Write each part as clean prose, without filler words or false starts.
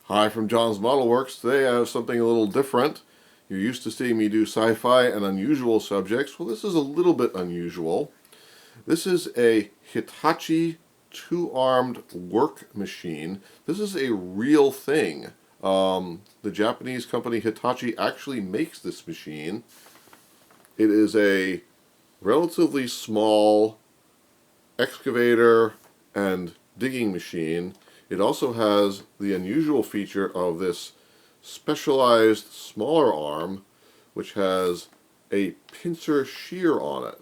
Hi from John's Model Works. Today I have something a little different. You're used to seeing me do sci-fi and unusual subjects. Well, this is a little bit unusual. This is a Hitachi two-armed work machine. This is a real thing. The Japanese company Hitachi actually makes this machine. It is a relatively small excavator and digging machine. It also has the unusual feature of this specialized smaller arm which has a pincer shear on it.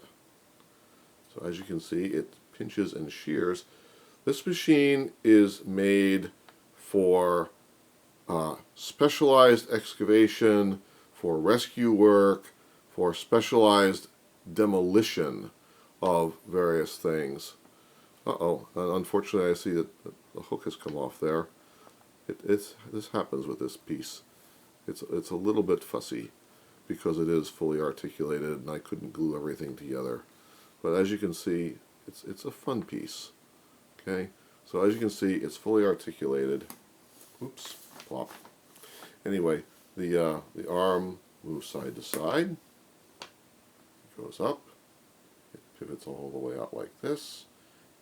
So as you can see, it pinches and shears. This machine is made for specialized excavation, for rescue work, for specialized demolition of various things. Unfortunately I see that the hook has come off there. This happens with this piece. It's a little bit fussy because it is fully articulated and I couldn't glue everything together. But as you can see, it's a fun piece. Okay, so as you can see, it's fully articulated. Oops, plop. Anyway, the arm moves side to side. It goes up. It pivots all the way out like this.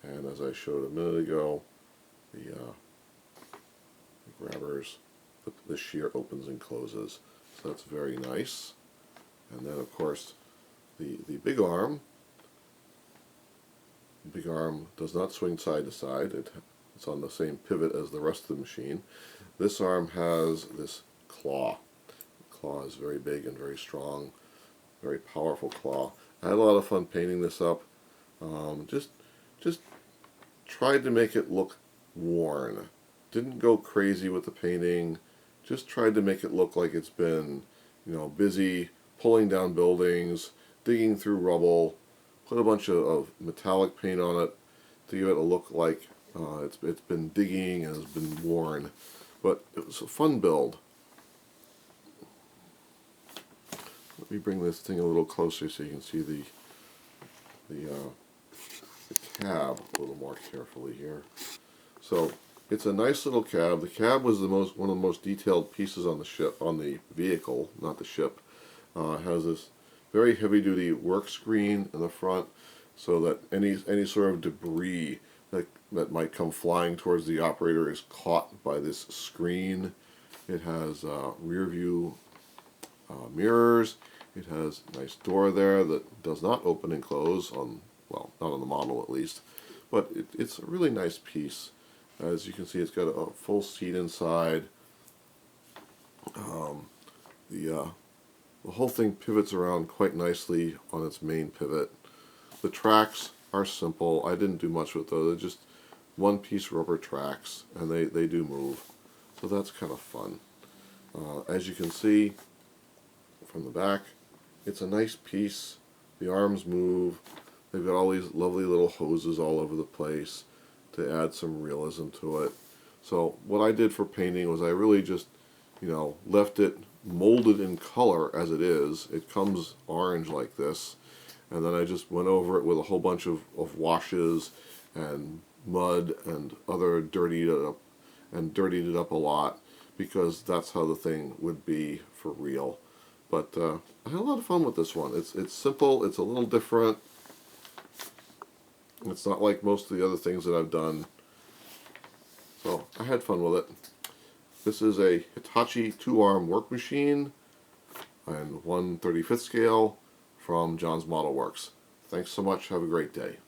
And as I showed a minute ago, the grabbers, the shear opens and closes. So that's very nice. And then of course the big arm does not swing side to side. It's on the same pivot as the rest of the machine. This arm has this claw. The claw is very big and very strong, very powerful claw. I had a lot of fun painting this up. Just tried to make it look worn. Didn't go crazy with the painting. Just tried to make it look like it's been, busy pulling down buildings, digging through rubble. Put a bunch of metallic paint on it to give it a look like it's been digging and has been worn. But it was a fun build. Let me bring this thing a little closer so you can see the cab a little more carefully here. So it's a nice little cab. The cab was one of the most detailed pieces on the vehicle, not the ship. It has this very heavy-duty work screen in the front, so that any sort of debris that might come flying towards the operator is caught by this screen. It has rear view mirrors. It has a nice door there that does not open and close well, not on the model at least, but it's a really nice piece. As you can see, it's got a full seat inside. The whole thing pivots around quite nicely on its main pivot. The tracks are simple. I didn't do much with those. They're just one-piece rubber tracks, and they do move. So that's kind of fun. As you can see from the back, it's a nice piece. The arms move. They've got all these lovely little hoses all over the place to add some realism to it. So what I did for painting was I really just, left it molded in color as it is. It comes orange like this, and then I just went over it with a whole bunch of washes and mud and other dirtied it up a lot, because that's how the thing would be for real. But I had a lot of fun with this one. It's simple. It's a little different. It's not like most of the other things that I've done. So I had fun with it. This is a Hitachi two-arm work machine and 1/35th scale from John's Model Works. Thanks so much. Have a great day.